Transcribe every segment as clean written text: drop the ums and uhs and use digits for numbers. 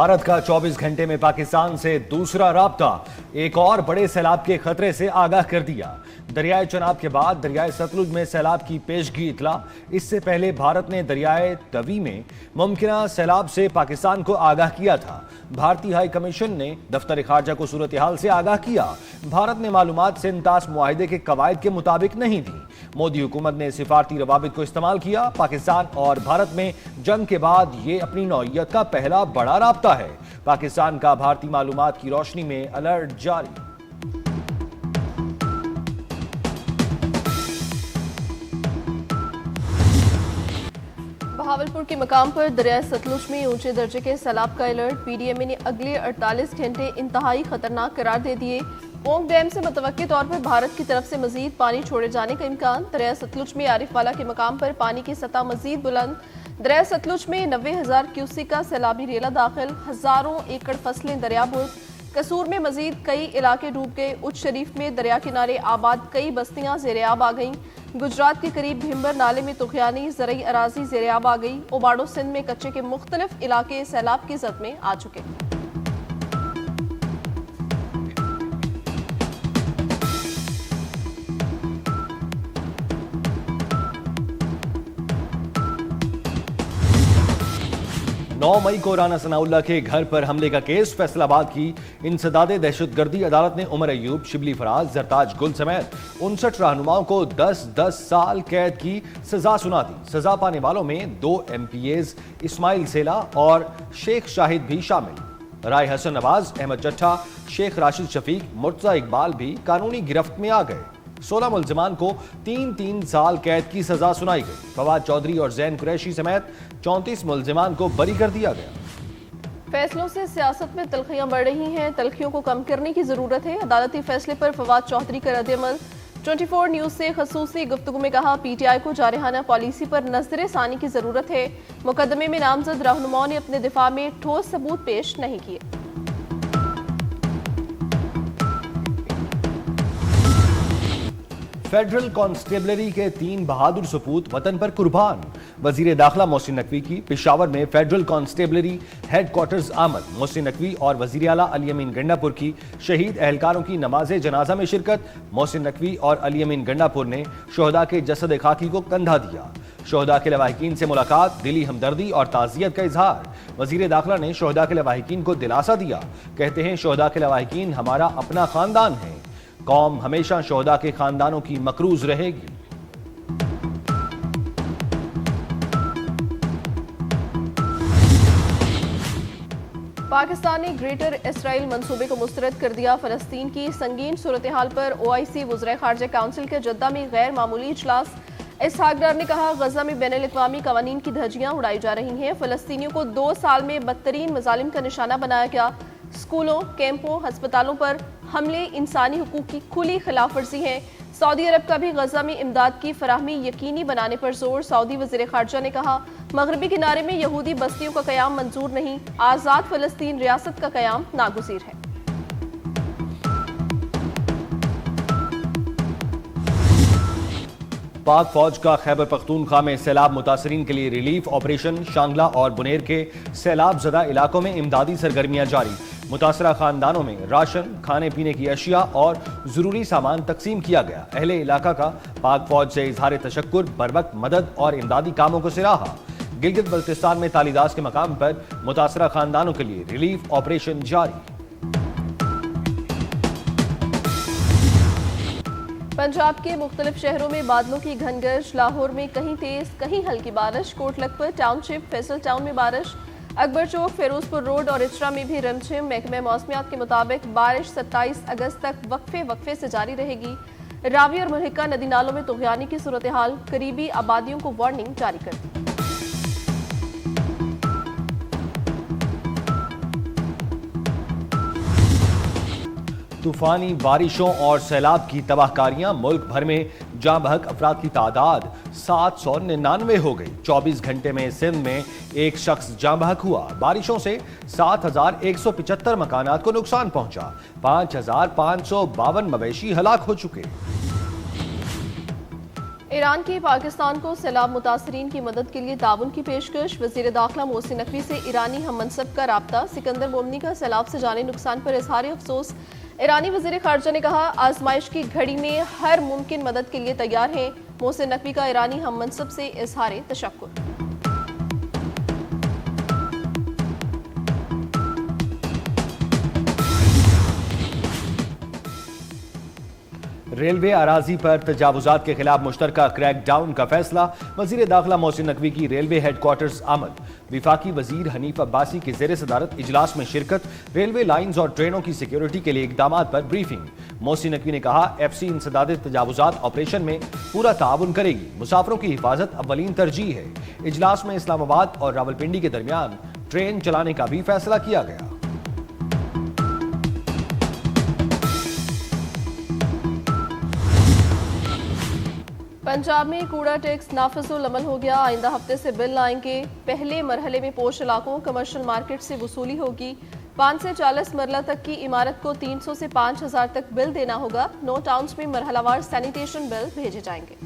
भारत का 24 घंटे में पाकिस्तान से दूसरा राब्ता एक और बड़े सैलाब के खतरे से आगाह कर दिया। दरियाए चनाब के बाद दरियाए सतलुज में सैलाब की पेशगी इतला। इससे पहले भारत ने दरियाए तवी में मुमकिन सैलाब से पाकिस्तान को आगाह किया था। भारतीय हाई कमीशन ने दफ्तर खारजा को सूरत हाल से आगाह किया। भारत ने मालूमात सिंतास मुआहिदे के कवायद के मुताबिक नहीं दी। मोदी हुकूमत ने सिफारती रवाबित को इस्तेमाल किया। पाकिस्तान और भारत में जंग के बाद ये अपनी नौइयत का पहला बड़ा राब्ता है। पाकिस्तान का भारतीय मालूमात की रोशनी में अलर्ट जारी। बहावलपुर के मकाम पर दरियाए सतलुज में ऊंचे दर्जे के सैलाब का अलर्ट। पीडीएमए ने अगले 48 घंटे इंतहाई खतरनाक करार दे दिए। पोंग डैम से मुतवक्के तौर पर भारत की तरफ से मजीद पानी छोड़े जाने का इम्कान। दरिया सतलुज में आरिफवाला के मकाम पर पानी की सतह मजीद बुलंद। दरिया सतलुज में 90,000 क्यूसिक का सैलाबी रेला दाखिल। हजारों एकड़ फसलें दरियाबुर्द। कसूर में मजीद कई इलाके डूब गए। उच्च शरीफ में दरिया किनारे आबाद कई बस्तियां ज़ेर-ए-आब आ गईं। गुजरात के करीब भिम्बर नाले में तुखियानी ज़रई अराजी ज़ेर-ए-आब आ गई। ओबाड़ो सिंध में कच्चे के मुख्तलिफ इलाके सैलाब की जद में आ चुके। नौ मई को राना सनाउल्लाह के घर पर हमले का केस। फैसलाबाद की इंसदादे दहशतगर्दी अदालत ने उमर अयूब, शिबली फराज, जरताज गुल समेत 59 रहनुमाओं को 10-10 साल कैद की सजा सुना दी। सजा पाने वालों में 2 MPAs इस्माइल सेला और शेख शाहिद भी शामिल। राय हसन नवाज, अहमद चट्ठा, शेख राशिद शफीक, मुर्तजा इकबाल भी कानूनी गिरफ्त में आ गए। 16 मुल्जिमान को 3-3 साल कैद की सजा सुनाई गई। फवाद चौधरी और जैन कुरैशी समेत 34 मुल्जिमान को बरी कर दिया गया। फैसलों से सियासत में तलखियां बढ़ रही हैं। तलखियों को कम करने की जरूरत है। अदालती फैसले पर फवाद चौधरी का रद्द-ए-अमल। 24 न्यूज से खसूसी गुफ्तगू में कहा, PTI को जारहाना पॉलिसी पर नजर सानी की जरूरत है। मुकदमे में नामजद रहनुमाओं ने अपने दिफा में ठोस सबूत पेश नहीं किए। फेडरल कांस्टेबलरी के 3 बहादुर सपूत वतन पर कुर्बान। वजीर दाखिला मोहसिन नकवी की पेशावर में फेडरल कांस्टेबलरी हेडक्वार्टर्स आमद। मोहसिन नकवी और वजीर आला अली अमीन गंडापुर की शहीद एहलकारों की नमाज जनाजा में शिरकत। मोहसिन नकवी और अली अमीन गंडापुर ने शोहदा के जसद खाकी को कंधा दिया। शोहदा के लवाहिकीन से मुलाकात, दिली हमदर्दी और ताज़ियत का इजहार। वजीर दाखिला ने शोहदा के लवाहिकीन को दिलासा दिया। कहते हैं, शोहदा के लवाहिकीन हमारा अपना खानदान है। कौम हमेशा शोहदा के खानदानों की मकरूज रहेगी। पाकिस्तान ने ग्रेटर इसराइल मंसूबे को मुस्तरद कर दिया। फलस्तीन की संगीन सूरत हाल पर OIC वज़ीर ख़ारजा काउंसिल के जद्दा में गैर मामूली इजलास। इसहाक डार ने कहा, गजा में बैनुल अक़वामी कवानीन की धज्जियां उड़ाई जा रही हैं। फलस्तीनियों को 2 साल में बदतरीन मज़ालिम का निशाना बनाया गया। स्कूलों, कैंपों, अस्पतालों पर हमले इंसानी हुकूक की खुली खिलाफ वर्जी है। सऊदी अरब का भी गजा में इमदाद की फराहमी यकीनी बनाने पर जोर। सऊदी वज़ीर ख़ारजा ने कहा, मगरबी किनारे में यहूदी बस्तियों का क़याम मंजूर नहीं। आज़ाद फ़लस्तीन रियासत का क़याम नागुज़ीर है। पाक फौज का खैबर पख्तूनख्वा में सैलाब मुतासरीन के लिए रिलीफ ऑपरेशन। शांगला और बुनेर के सैलाब ज़दा इलाकों में इमदादी सरगर्मियां जारी। मुतासरा खानदानों में राशन, खाने पीने की अशिया और ज़रूरी सामान तकसीम किया गया। अहले इलाका का पाक फौज से इजहार तशक्कुर, बरवक्त मदद और इमदादी कामों को सराहा। गिलगित बल्तिस्तान में तालीदास के मकाम पर मुतासरा खानदानों के लिए रिलीफ ऑपरेशन जारी। पंजाब के मुख्तलिफ शहरों में बादलों की घनगर्ज। लाहौर में कहीं तेज कहीं हल्की बारिश। कोट लखपत टाउनशिप, फैसल टाउन में बारिश। अकबर चौक, फिरोजपुर रोड और इचरा में भी रिमझिम। महकमे मौसमियात के मुताबिक बारिश 27 अगस्त तक वक्फे से जारी रहेगी। रावी और मुल्हिका नदी नालों में तुगयानी की सूरत हाल। करीबी आबादियों को वार्निंग जारी कर दी। तूफानी बारिशों और सैलाब की तबाहकारियां। मुल्क भर में जाँ बहक अफराद की तादाद 799 हो गई। 24 घंटे में सिंध में एक शख्स जाँ बहक हुआ। बारिशों से 7,175 मकानात को नुकसान पहुंचा। 5,552 मवेशी हलाक हो चुके। ईरान की पाकिस्तान को सैलाब मुतासरीन की मदद के लिए ताउन की पेशकश। वज़ीर दाखिला मोहसिन नकवी से ईरानी हम मनसब का राब्ता। सिकंदर मोमनी का सैलाब से जाने नुकसान पर इजहार अफसोस। ईरानी वज़ीर ख़ारजा ने कहा, आजमाइश की घड़ी में हर मुमकिन मदद के लिए तैयार हैं। मोहसिन नकवी का ईरानी हम मनसब से इजहार तशक्कुर। रेलवे अराजी पर तजावुजात के खिलाफ मुश्तरका क्रैकडाउन का फैसला। वजीर दाखिला मोहसिन नकवी की रेलवे हेडक्वार्टर्स आमद। विफाकी वजीर हनीफ अब्बासी की ज़ेर सदारत इजलास में शिरकत। रेलवे लाइन्स और ट्रेनों की सिक्योरिटी के लिए इकदाम पर ब्रीफिंग। मोहसिन नकवी ने कहा, FC इंसदाद तजावुजात ऑपरेशन में पूरा ताउन करेगी। मुसाफरों की हिफाजत अव्वलीन तरजीह है। इजलास में इस्लामाबाद और रावलपिंडी के दरमियान ट्रेन चलाने का भी फैसला किया गया। पंजाब में कूड़ा टैक्स नाफिजुल अमल हो गया। आइंदा हफ्ते से बिल आएंगे। पहले मरहले में पोश इलाकों कमर्शियल मार्केट से वसूली होगी। 5 से 40 मरला तक की इमारत को 300 से 5000 तक बिल देना होगा। 9 टाउन्स में मरहलावार सैनिटेशन बिल भेजे जाएंगे।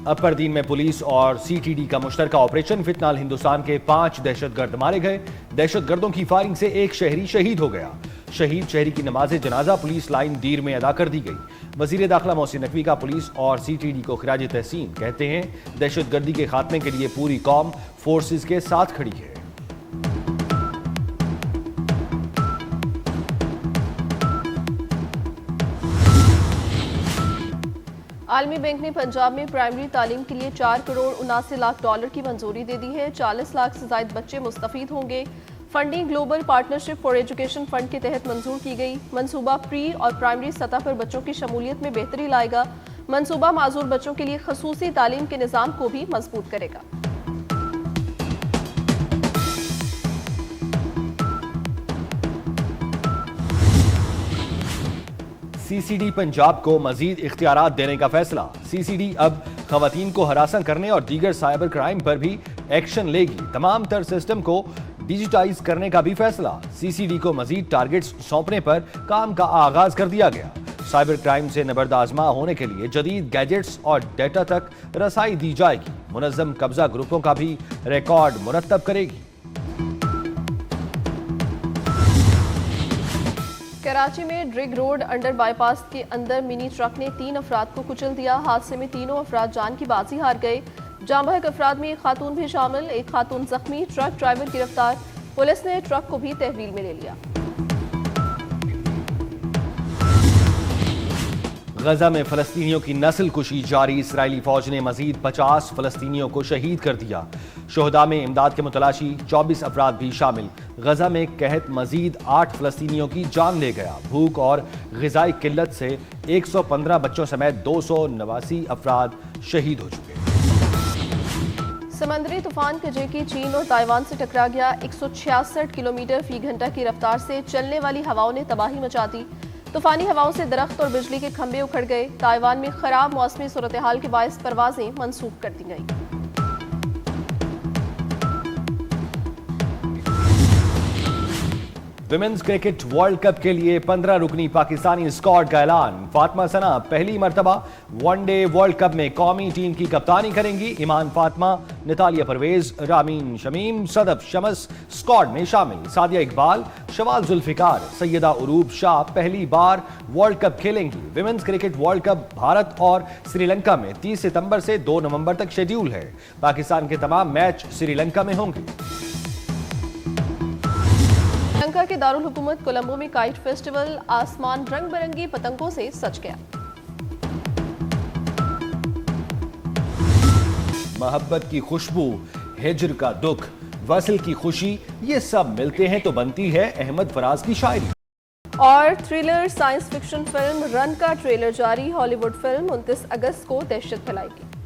अपरदीन में पुलिस और CTD का मुश्तरका ऑपरेशन। फितनाल हिंदुस्तान के 5 दहशतगर्द मारे गए। दहशतगर्दों की फायरिंग से एक शहरी शहीद हो गया। शहीद शहरी की नमाज जनाजा पुलिस लाइन दीर में अदा कर दी गई। वजीर दाखिला मोहसिन नकवी का पुलिस और CTD को खिराज तहसीन। कहते हैं, दहशतगर्दी के खात्मे के लिए पूरी कौम फोर्सेस के साथ खड़ी है। आलमी बैंक ने पंजाब में प्राइमरी तालीम के लिए 4 करोड़ 79 लाख डॉलर की मंजूरी दे दी है। 40 लाख से ज्यादा बच्चे मुस्तफीद होंगे। Funding global partnership for education fund के तहत मंजूर की गई। मंसूबा प्री और प्राइमरी सतह पर बच्चों की शमूलियत में बेहतरी लाएगा। मंसूबा माजूर बच्चों के लिए खसूसी तालीम के निज़ाम को भी मजबूत करेगा। CCD पंजाब को मजीद इख्तियारात देने का फैसला। CCD अब खवातीन को हरासा करने और दीगर साइबर क्राइम पर भी एक्शन लेगी। तमाम तर सिस्टम को डिजिटाइज करने का भी फैसला। CCD को मजीद टारगेट्स सौंपने पर काम का आगाज कर दिया गया। साइबर क्राइम से नबरदाजमा होने के लिए जदीद गैजेट्स और डेटा तक रसाई दी जाएगी। मुनज़्ज़म कब्जा ग्रुपों का भी रिकॉर्ड मुरत्तब करेगी। कराची में ड्रिग रोड अंडर बाईपास के अंदर मिनी ट्रक ने 3 अफराद को कुचल दिया। हादसे में तीनों अफराद जान की बाजी हार गए। जांबहक अफराद में एक खातून भी शामिल। एक खातून जख्मी। ट्रक ड्राइवर गिरफ्तार। पुलिस ने ट्रक को भी तहवील में ले लिया। गजा में फलस्तीनियों की नस्ल कुशी जारी। इसराइली फौज ने मजीद 50 फलस्तीनियों को शहीद कर दिया। शोहदा में इमदाद के मुतलाशी 24 अफराद भी शामिल। गजा में कहत मजीद 8 फलस्तीनियों की जान ले गया। भूख और ग़िज़ाई किल्लत से 115 बच्चों समेत 289 अफराद शहीद हो चुके। समंदरी तूफान कजेकी चीन और ताइवान से टकरा गया। 166 किलोमीटर फी घंटा की रफ्तार से चलने वाली हवाओं ने तबाही मचा दी। तूफानी हवाओं से दरख्त और बिजली के खंभे उखड़ गए। ताइवान में खराब मौसमी सूरत हाल के बायस परवाजें मंसूख कर दी गई। विमेंस क्रिकेट वर्ल्ड कप के लिए 15 रुकनी पाकिस्तानी स्क्वाड का ऐलान। फातिमा सना पहली मर्तबा वनडे वर्ल्ड कप में कौमी टीम की कप्तानी करेंगी। ईमान फातिमा, नितालिया परवेज, रामीन शमीम, सदफ शमस स्क्वाड में शामिल। सादिया इकबाल, शवाल जुल्फिकार, सैयदा उरूब शाह पहली बार वर्ल्ड कप खेलेंगी। Women's cricket world cup Bharat और श्रीलंका में 30 सितंबर से 2 नवंबर तक शेड्यूल है। पाकिस्तान के तमाम मैच श्रीलंका में होंगे। श्रीलंका के दारुल हुकूमत कोलंबो में काइट फेस्टिवल आसमान रंग बिरंगी पतंगों से सज गया। मोहब्बत की खुशबू, हिज्र का दुख, वसल की खुशी, ये सब मिलते हैं तो बनती है अहमद फराज की शायरी। और thriller science fiction film run का ट्रेलर जारी। हॉलीवुड फिल्म 29 अगस्त को दहशत फैलाएगी।